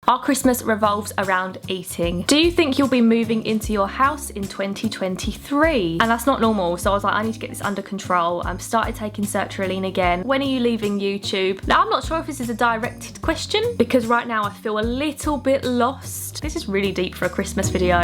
Our Christmas revolves around eating. Do you think you'll be moving into your house in 2023? And that's not normal, so I was like, I need to get this under control. I've started taking sertraline again. When are you leaving YouTube? Now, I'm not sure if this is a directed question because right now I feel a little bit lost. This is really deep for a Christmas video.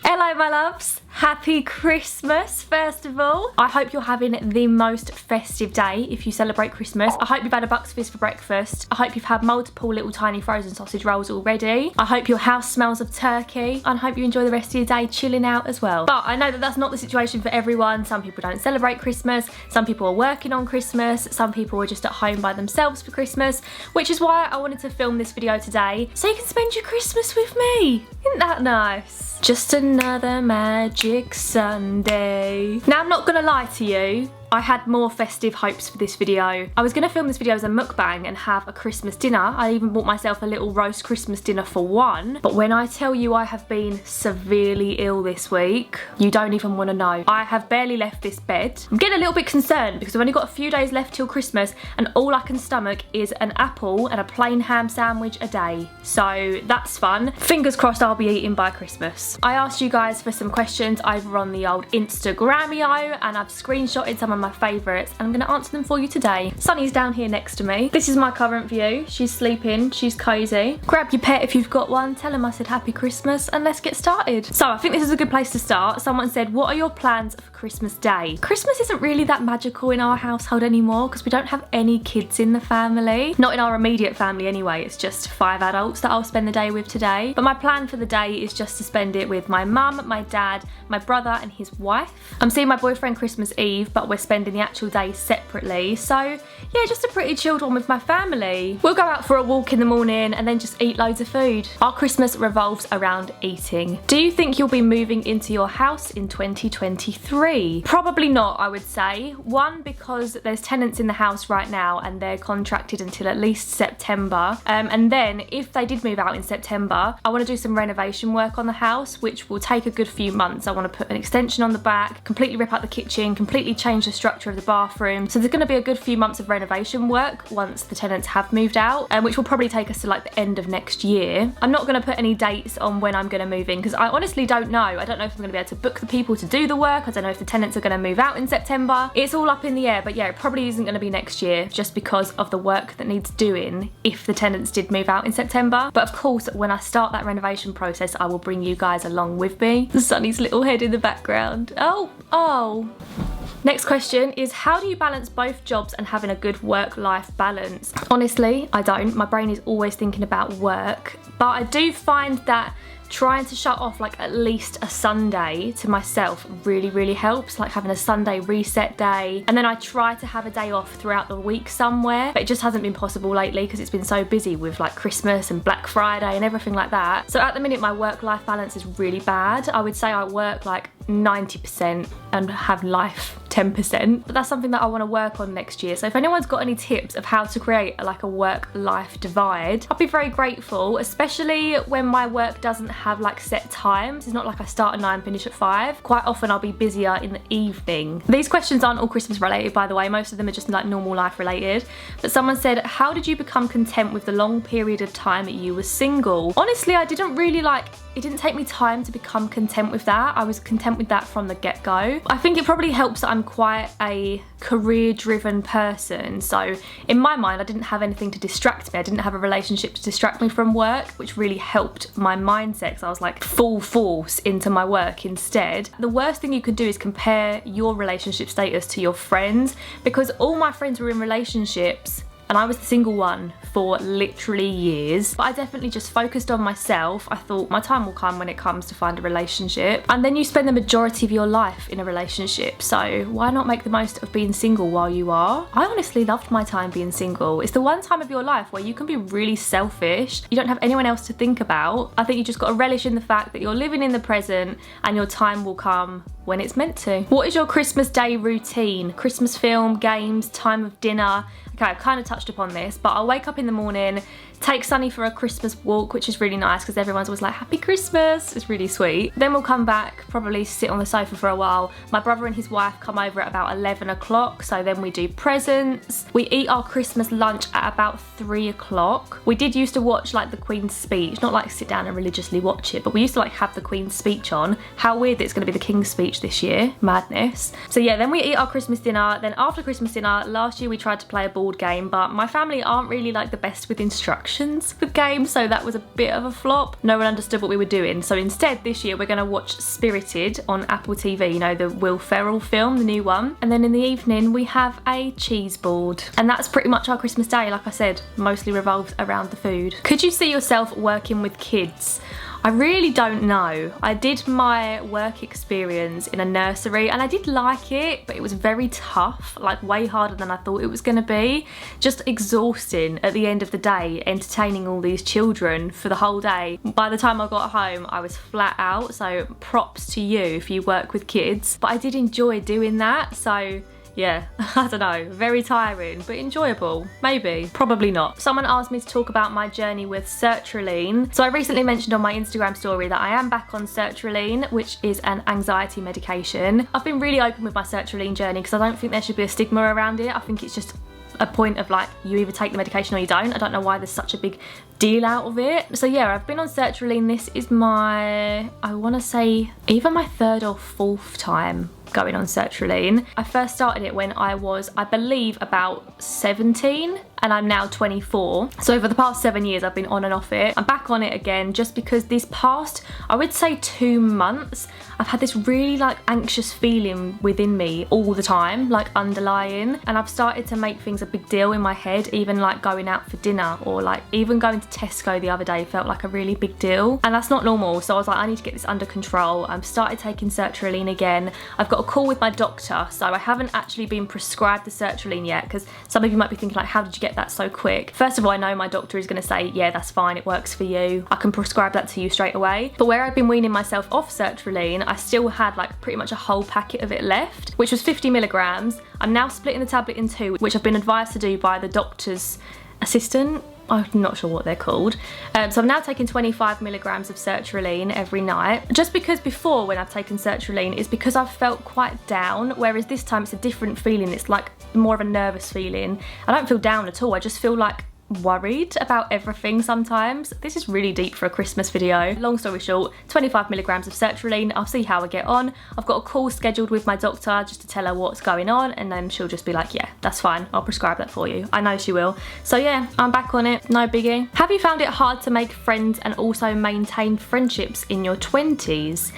Hello, my loves. Happy Christmas, first of all. I hope you're having the most festive day if you celebrate Christmas. I hope you've had a Bucks Fizz for breakfast. I hope you've had multiple little tiny frozen sausage rolls already. I hope your house smells of turkey. And I hope you enjoy the rest of your day chilling out as well. But I know that that's not the situation for everyone. Some people don't celebrate Christmas. Some people are working on Christmas. Some people are just at home by themselves for Christmas, which is why I wanted to film this video today so you can spend your Christmas with me. Isn't that nice? Just another magic Sunday. Now, I'm not gonna lie to you, I had more festive hopes for this video. I was gonna film this video as a mukbang and have a Christmas dinner. I even bought myself a little roast Christmas dinner for one. But when I tell you I have been severely ill this week, you don't even wanna know. I have barely left this bed. I'm getting a little bit concerned because I've only got a few days left till Christmas and all I can stomach is an apple and a plain ham sandwich a day. So that's fun. Fingers crossed I'll be eating by Christmas. I asked you guys for some questions over on the old Instagramio and I've screenshotted some of my favourites and I'm going to answer them for you today. Sunny's down here next to me. This is my current view. She's sleeping, she's cosy. Grab your pet if you've got one, tell them I said happy Christmas and let's get started. So I think this is a good place to start. Someone said, what are your plans for Christmas Day? Christmas isn't really that magical in our household anymore because we don't have any kids in the family. Not in our immediate family anyway, it's just 5 adults that I'll spend the day with today. But my plan for the day is just to spend it with my mum, my dad, my brother and his wife. I'm seeing my boyfriend Christmas Eve, but we're spending the actual day separately. So yeah, just a pretty chilled one with my family. We'll go out for a walk in the morning and then just eat loads of food. Our Christmas revolves around eating. Do you think you'll be moving into your house in 2023? Probably not, I would say. One, because there's tenants in the house right now and they're contracted until at least September. And then if they did move out in September, I want to do some renovation work on the house, which will take a good few months. I want to put an extension on the back, completely rip out the kitchen, completely change the structure of the bathroom. So there's going to be a good few months of renovation work once the tenants have moved out, which will probably take us to like the end of next year. I'm not going to put any dates on when I'm going to move in because I honestly don't know. I don't know if I'm going to be able to book the people to do the work. I don't know if the tenants are going to move out in September. It's all up in the air, but yeah, it probably isn't going to be next year just because of the work that needs doing if the tenants did move out in September. But of course, when I start that renovation process, I will bring you guys along with me. Sunny's little head in the background. Oh. Next question is, how do you balance both jobs and having a good work-life balance? Honestly, I don't. My brain is always thinking about work, but I do find that trying to shut off like at least a Sunday to myself really helps, like having a Sunday reset day. And then I try to have a day off throughout the week somewhere, but it just hasn't been possible lately because it's been so busy with like Christmas and Black Friday and everything like that. So at the minute my work-life balance is really bad. I would say I work like 90% and have life 10%, but that's something that I want to work on next year. So if anyone's got any tips of how to create like a work-life divide, I'd be very grateful, especially when my work doesn't have like set times. It's not like I start at 9, finish at 5. Quite often I'll be busier in the evening. These questions aren't all Christmas related, by the way. Most of them are just like normal life related. But someone said, how did you become content with the long period of time that you were single? Honestly, I didn't really it didn't take me time to become content with that. I was content with that from the get-go. I think it probably helps that I'm quite a career-driven person. So in my mind, I didn't have anything to distract me. I didn't have a relationship to distract me from work, which really helped my mindset because I was like full force into my work instead. The worst thing you can do is compare your relationship status to your friends, because all my friends were in relationships and I was the single one for literally years. But I definitely just focused on myself. I thought my time will come when it comes to find a relationship. And then you spend the majority of your life in a relationship. So why not make the most of being single while you are? I honestly loved my time being single. It's the one time of your life where you can be really selfish. You don't have anyone else to think about. I think you just got to relish in the fact that you're living in the present and your time will come when it's meant to. What is your Christmas Day routine? Christmas film, games, time of dinner? Okay, I've kind of touched upon this, but I'll wake up in the morning, take Sunny for a Christmas walk, which is really nice because everyone's always like, Happy Christmas. It's really sweet. Then we'll come back, probably sit on the sofa for a while. My brother and his wife come over at about 11 o'clock, so then we do presents. We eat our Christmas lunch at about 3 o'clock. We did used to watch like the Queen's speech, not like sit down and religiously watch it, but we used to like have the Queen's speech on. How weird that it's going to be the King's speech this year. Madness. So yeah, then we eat our Christmas dinner. Then after Christmas dinner, last year we tried to play a board game, but my family aren't really like the best with instructions with games, so that was a bit of a flop. No one understood what we were doing. So instead this year we're going to watch Spirited on Apple TV, you know, the Will Ferrell film, the new one. And then in the evening we have a cheese board. And that's pretty much our Christmas Day. Like I said, mostly revolves around the food. Could you see yourself working with kids? I really don't know. I did my work experience in a nursery and I did like it, but it was very tough, like way harder than I thought it was gonna be. Just exhausting at the end of the day, entertaining all these children for the whole day. By the time I got home, I was flat out, so props to you if you work with kids. But I did enjoy doing that, so yeah, I don't know, very tiring, but enjoyable. Maybe, probably not. Someone asked me to talk about my journey with sertraline. So I recently mentioned on my Instagram story that I am back on sertraline, which is an anxiety medication. I've been really open with my sertraline journey because I don't think there should be a stigma around it. I think it's just a point of like, you either take the medication or you don't. I don't know why there's such a big deal out of it. So yeah, I've been on sertraline. This is my, I want to say either my 3rd or 4th time going on sertraline. I first started it when I was, I believe, about 17, and I'm now 24. So over the past 7 years I've been on and off it. I'm back on it again just because these past, I would say 2 months, I've had this really like anxious feeling within me all the time, like underlying, and I've started to make things a big deal in my head. Even like going out for dinner or like even going to Tesco the other day felt like a really big deal, and that's not normal. So I was like, I need to get this under control. I've started taking sertraline again. I've got a call with my doctor, so I haven't actually been prescribed the sertraline yet, because some of you might be thinking like, how did you get that so quick? First of all, I know my doctor is going to say, yeah, that's fine, it works for you, I can prescribe that to you straight away. But where I've been weaning myself off sertraline, I still had like pretty much a whole packet of it left, which was 50 milligrams. I'm now splitting the tablet in 2, which I've been advised to do by the doctor's assistant. I'm not sure what they're called. So I'm now taking 25 milligrams of sertraline every night. Just because before, when I've taken sertraline, is because I've felt quite down, whereas this time it's a different feeling. It's like more of a nervous feeling. I don't feel down at all. I just feel like worried about everything sometimes. This is really deep for a Christmas video. Long story short, 25 milligrams of sertraline. I'll see how I get on. I've got a call scheduled with my doctor just to tell her what's going on, and then she'll just be like, yeah, that's fine, I'll prescribe that for you. I know she will. So yeah, I'm back on it, no biggie. Have you found it hard to make friends and also maintain friendships in your 20s?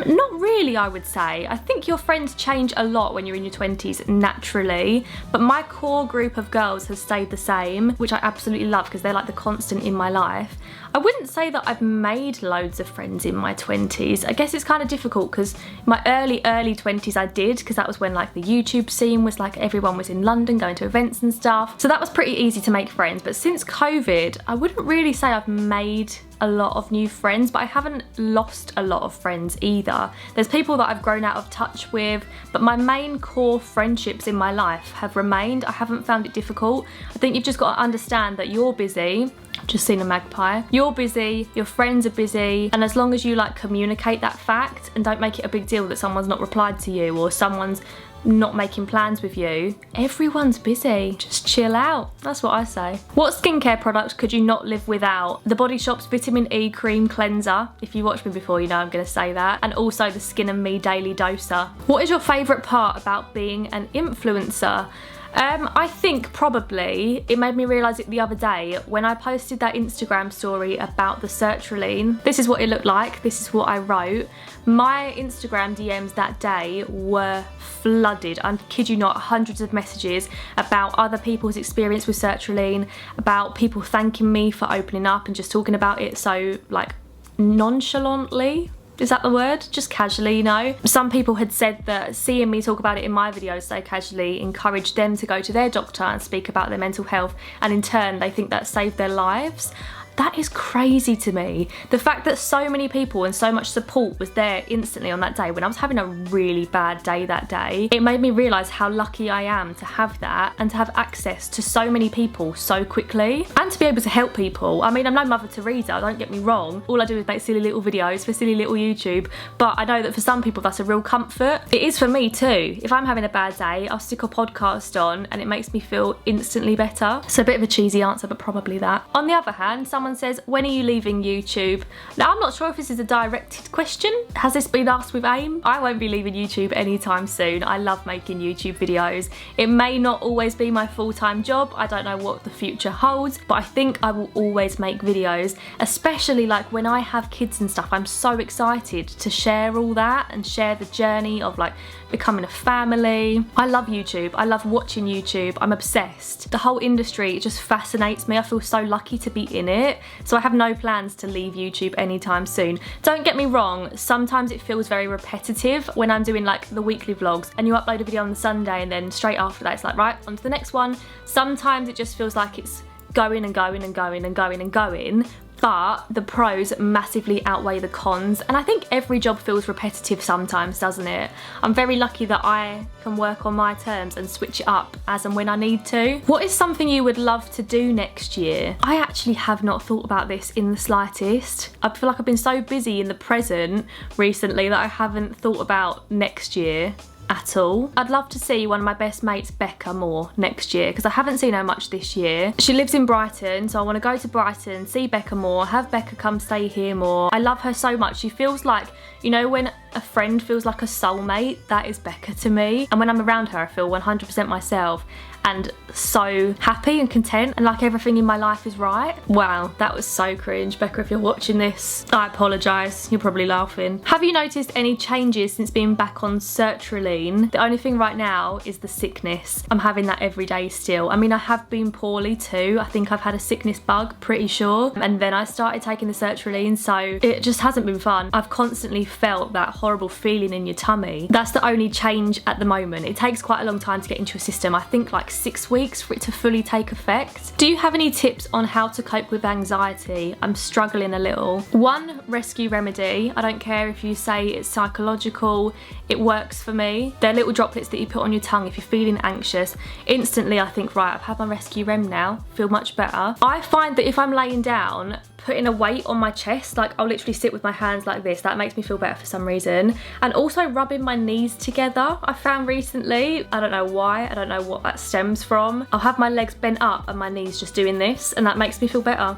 Not really, I would say. I think your friends change a lot when you're in your 20s naturally, but my core group of girls has stayed the same, which I absolutely love because they're like the constant in my life. I wouldn't say that I've made loads of friends in my 20s. I guess it's kind of difficult because my early 20s I did, because that was when like the YouTube scene was like, everyone was in London going to events and stuff. So that was pretty easy to make friends. But since COVID, I wouldn't really say I've made a lot of new friends, but I haven't lost a lot of friends either. There's people that I've grown out of touch with, but my main core friendships in my life have remained. I haven't found it difficult. I think you've just got to understand that you're busy. I've just seen a magpie. You're busy, your friends are busy, and as long as you like communicate that fact and don't make it a big deal that someone's not replied to you or someone's not making plans with you, everyone's busy. Just chill out. That's what I say. What skincare product could you not live without? The Body Shop's Vitamin E Cream Cleanser. If you watched me before, you know I'm going to say that. And also the Skin and Me Daily Doser. What is your favourite part about being an influencer? I think probably, it made me realise it the other day when I posted that Instagram story about the sertraline. This is what it looked like, this is what I wrote. My Instagram DMs that day were flooded, I kid you not, hundreds of messages about other people's experience with sertraline, about people thanking me for opening up and just talking about it so like nonchalantly. Is that the word? Just casually, you know? Some people had said that seeing me talk about it in my videos so casually encouraged them to go to their doctor and speak about their mental health, and in turn they think that saved their lives. That is crazy to me. The fact that so many people and so much support was there instantly on that day when I was having a really bad day that day, it made me realise how lucky I am to have that and to have access to so many people so quickly and to be able to help people. I mean, I'm no Mother Teresa, don't get me wrong. All I do is make silly little videos for silly little YouTube, but I know that for some people that's a real comfort. It is for me too. If I'm having a bad day, I'll stick a podcast on and it makes me feel instantly better. So a bit of a cheesy answer, but probably that. On the other hand, someone says, when are you leaving YouTube? Now, I'm not sure if this is a directed question. Has this been asked with aim? I won't be leaving YouTube anytime soon. I love making YouTube videos. It may not always be my full-time job. I don't know what the future holds, but I think I will always make videos, especially like when I have kids and stuff. I'm so excited to share all that and share the journey of like becoming a family. I love YouTube. I love watching YouTube. I'm obsessed. The whole industry, it just fascinates me. I feel so lucky to be in it. So I have no plans to leave YouTube anytime soon. Don't get me wrong, sometimes it feels very repetitive when I'm doing like the weekly vlogs and you upload a video on the Sunday and then straight after that it's like, right, on to the next one. Sometimes it just feels like it's going and going and going and going and going. But the pros massively outweigh the cons, and I think every job feels repetitive sometimes, doesn't it? I'm very lucky that I can work on my terms and switch it up as and when I need to. What is something you would love to do next year? I actually have not thought about this in the slightest. I feel like I've been so busy in the present recently that I haven't thought about next year at all. I'd love to see one of my best mates, Becca, more next year because I haven't seen her much this year. She lives in Brighton, so I want to go to Brighton, see Becca more, have Becca come stay here more. I love her so much. She feels like, you know, when a friend feels like a soulmate, that is Becca to me. And when I'm around her, I feel 100% myself and so happy and content and like everything in my life is right. Wow, that was so cringe. Becca, if you're watching this, I apologise. You're probably laughing. Have you noticed any changes since being back on sertraline? The only thing right now is the sickness. I'm having that every day still. I mean, I have been poorly too. I think I've had a sickness bug, pretty sure. And then I started taking the sertraline, so it just hasn't been fun. I've constantly felt that horrible feeling in your tummy. That's the only change at the moment. It takes quite a long time to get into your system. I think like 6 weeks for it to fully take effect. Do you have any tips on how to cope with anxiety? I'm struggling a little. One rescue remedy, I don't care if you say it's psychological, it works for me. They're little droplets that you put on your tongue if you're feeling anxious. Instantly I think, right, I've had my rescue rem now, feel much better. I find that if I'm laying down, putting a weight on my chest, like I'll literally sit with my hands like this, that makes me feel better for some reason. And also rubbing my knees together, I found recently, I don't know why, I don't know what that stems from. I'll have my legs bent up and my knees just doing this and that makes me feel better.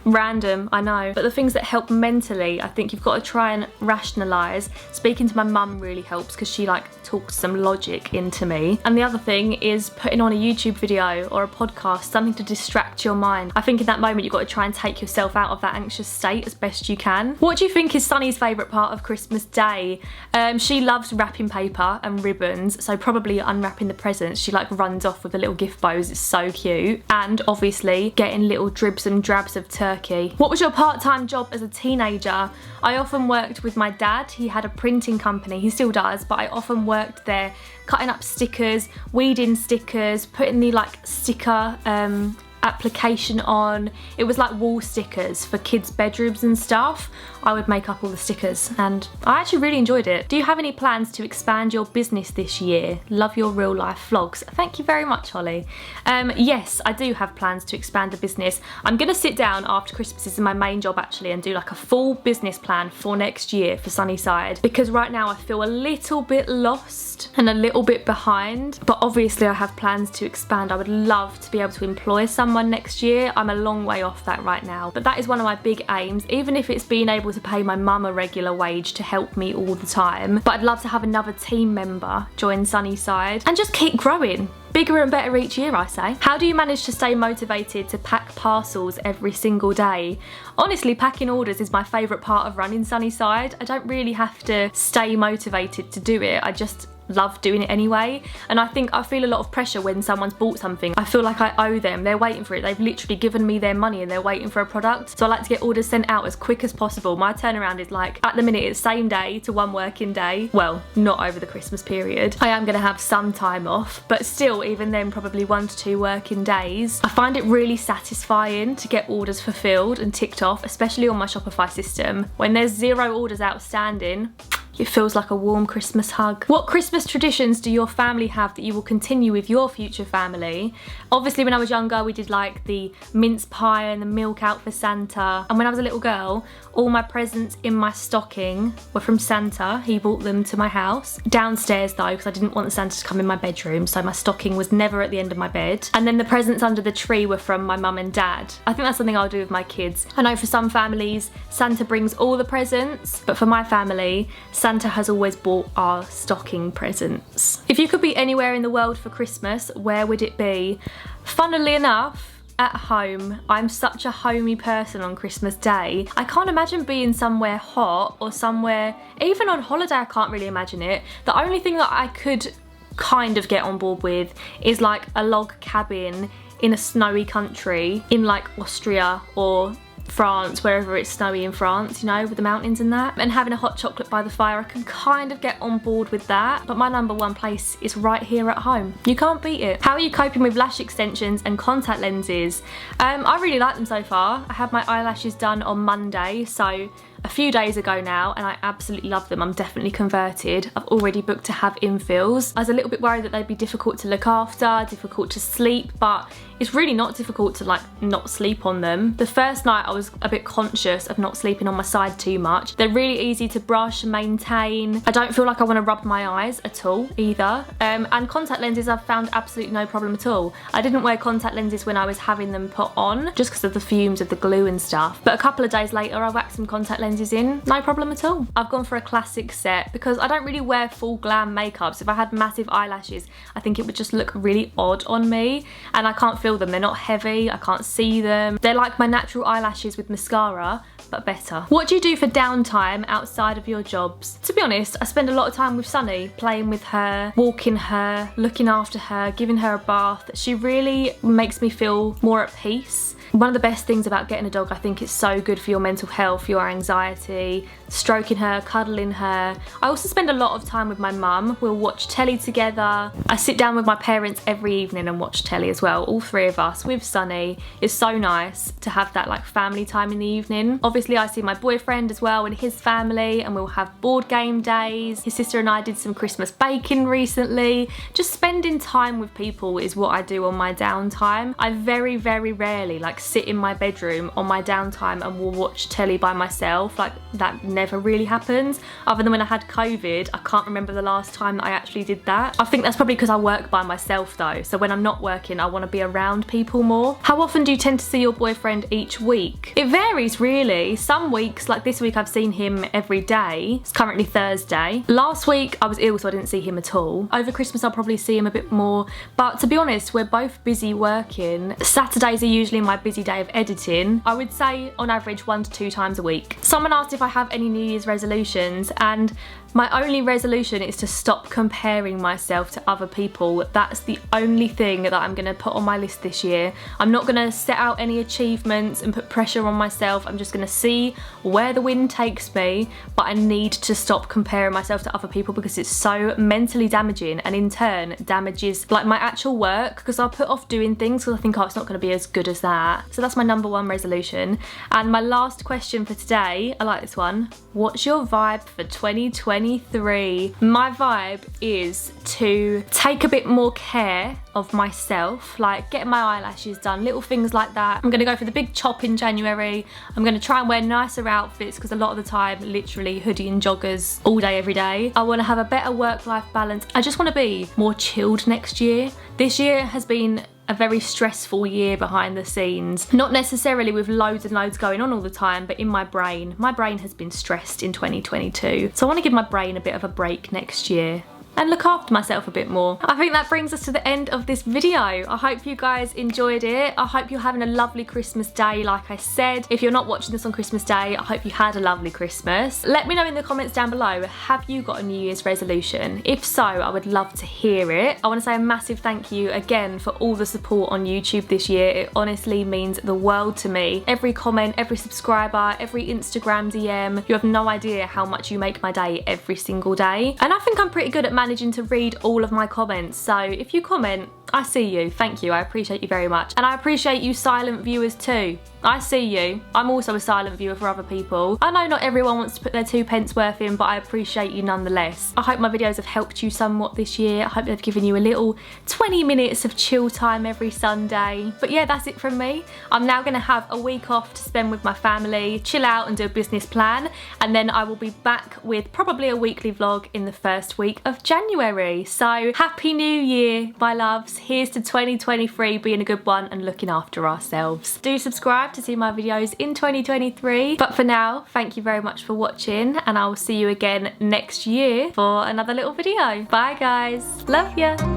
Random, I know, but the things that help mentally, I think you've got to try and rationalise. Speaking to my mum really helps because she like talks some logic into me. And the other thing is putting on a YouTube video or a podcast, something to distract your mind. I think in that moment you've got to try and take yourself out of that anxious state as best you can. What do you think is Sunny's favourite part of Christmas Day? She loves wrapping paper and ribbons, so probably unwrapping the presents. She like runs off with the little gift bows, it's so cute. And obviously getting little dribs and drabs of turkey. What was your part-time job as a teenager? I often worked with my dad. He had a printing company, he still does, but I often worked there cutting up stickers, weeding stickers, putting the like sticker application on. It was like wall stickers for kids' bedrooms and stuff. I would make up all the stickers and I actually really enjoyed it. Do you have any plans to expand your business this year? Love your real life vlogs. Thank you very much, Holly. Yes, I do have plans to expand the business. I'm gonna sit down after Christmas, this is my main job actually, and do like a full business plan for next year for Sunnyside, because right now I feel a little bit lost and a little bit behind, but obviously I have plans to expand. I would love to be able to employ someone next year. I'm a long way off that right now, but that is one of my big aims, even if it's being able to pay my mum a regular wage to help me all the time. But I'd love to have another team member join Sunnyside and just keep growing. Bigger and better each year, I say. How do you manage to stay motivated to pack parcels every single day? Honestly, packing orders is my favourite part of running Sunnyside. I don't really have to stay motivated to do it. I just love doing it anyway. And I think I feel a lot of pressure when someone's bought something. I feel like I owe them. They're waiting for it. They've literally given me their money and they're waiting for a product. So I like to get orders sent out as quick as possible. My turnaround is like, at the minute, it's same day to 1 working day. Well, not over the Christmas period. I am going to have some time off, but still, even then, probably 1 to 2 working days. I find it really satisfying to get orders fulfilled and ticked off, especially on my Shopify system. When there's 0 orders outstanding, it feels like a warm Christmas hug. What Christmas traditions do your family have that you will continue with your future family? Obviously, when I was younger, we did like the mince pie and the milk out for Santa. And when I was a little girl, all my presents in my stocking were from Santa. He brought them to my house. Downstairs though, because I didn't want the Santa to come in my bedroom, so my stocking was never at the end of my bed. And then the presents under the tree were from my mum and dad. I think that's something I'll do with my kids. I know for some families, Santa brings all the presents, but for my family, Santa has always bought our stocking presents. If you could be anywhere in the world for Christmas, where would it be? Funnily enough, at home. I'm such a homey person on Christmas Day. I can't imagine being somewhere hot or somewhere, even on holiday I can't really imagine it. The only thing that I could kind of get on board with is like a log cabin in a snowy country in like Austria or France, wherever it's snowy in France, you know, with the mountains and that, and having a hot chocolate by the fire. I can kind of get on board with that, but my number 1 place is right here at home. You can't beat it. How are you coping with lash extensions and contact lenses? I really like them so far. I had my eyelashes done on Monday, so a few days ago now, and I absolutely love them. I'm definitely converted. I've already booked to have infills. I was a little bit worried that they'd be difficult to look after, difficult to sleep, but it's really not difficult to like not sleep on them. The first night I was a bit conscious of not sleeping on my side too much. They're really easy to brush and maintain. I don't feel like I want to rub my eyes at all either. And contact lenses I've found absolutely no problem at all. I didn't wear contact lenses when I was having them put on just because of the fumes of the glue and stuff. But a couple of days later I whacked some contact lenses in, no problem at all. I've gone for a classic set because I don't really wear full glam makeup. So if I had massive eyelashes, I think it would just look really odd on me, and I can't feel them. They're not heavy, I can't see them. They're like my natural eyelashes with mascara, but better. What do you do for downtime outside of your jobs? To be honest, I spend a lot of time with Sunny, playing with her, walking her, looking after her, giving her a bath. She really makes me feel more at peace. One of the best things about getting a dog, I think it's so good for your mental health, your anxiety, stroking her, cuddling her. I also spend a lot of time with my mum. We'll watch telly together. I sit down with my parents every evening and watch telly as well, all 3 of us with Sunny. It's so nice to have that like family time in the evening. Obviously I see my boyfriend as well and his family, and we'll have board game days. His sister and I did some Christmas baking recently. Just spending time with people is what I do on my downtime. I very, very rarely like sit in my bedroom on my downtime and will watch telly by myself. Like that never really happens. Other than when I had COVID, I can't remember the last time that I actually did that. I think that's probably because I work by myself though, so when I'm not working I want to be around people more. How often do you tend to see your boyfriend each week? It varies really. Some weeks, like this week, I've seen him every day. It's currently Thursday. Last week I was ill, so I didn't see him at all. Over Christmas I'll probably see him a bit more, but to be honest, we're both busy working. Saturdays are usually my busy day of editing. I would say on average 1 to 2 times a week. Someone asked if I have any New Year's resolutions, and my only resolution is to stop comparing myself to other people. That's the only thing that I'm going to put on my list this year. I'm not going to set out any achievements and put pressure on myself. I'm just going to see where the wind takes me, but I need to stop comparing myself to other people because it's so mentally damaging, and in turn damages like my actual work, because I'll put off doing things because I think, oh, it's not going to be as good as that. So that's my number 1 resolution. And my last question for today, I like this one. What's your vibe for 2023? My vibe is to take a bit more care of myself, like getting my eyelashes done, little things like that. I'm gonna go for the big chop in January. I'm gonna try and wear nicer outfits because a lot of the time, literally hoodie and joggers all day, every day. I wanna have a better work-life balance. I just wanna be more chilled next year. This year has been a very stressful year behind the scenes. Not necessarily with loads and loads going on all the time, but in my brain. My brain has been stressed in 2022. So I want to give my brain a bit of a break next year. and look after myself a bit more. I think that brings us to the end of this video. I hope you guys enjoyed it. I hope you're having a lovely Christmas day, like I said. If you're not watching this on Christmas Day, I hope you had a lovely Christmas. Let me know in the comments down below, have you got a New Year's resolution? If so, I would love to hear it. I want to say a massive thank you again for all the support on YouTube this year. It honestly means the world to me. Every comment, every subscriber, every Instagram DM, you have no idea how much you make my day every single day. And I think I'm pretty good at managing to read all of my comments, so if you comment, I see you. Thank you. I appreciate you very much. And I appreciate you silent viewers too. I see you. I'm also a silent viewer for other people. I know not everyone wants to put their 2 pence worth in, but I appreciate you nonetheless. I hope my videos have helped you somewhat this year. I hope they've given you a little 20 minutes of chill time every Sunday. But yeah, that's it from me. I'm now going to have a week off to spend with my family, chill out and do a business plan. And then I will be back with probably a weekly vlog in the first week of January. So happy New Year, my loves. Here's to 2023 being a good one and looking after ourselves. Do subscribe to see my videos in 2023. But for now, thank you very much for watching, and I will see you again next year for another little video. Bye guys. Love ya.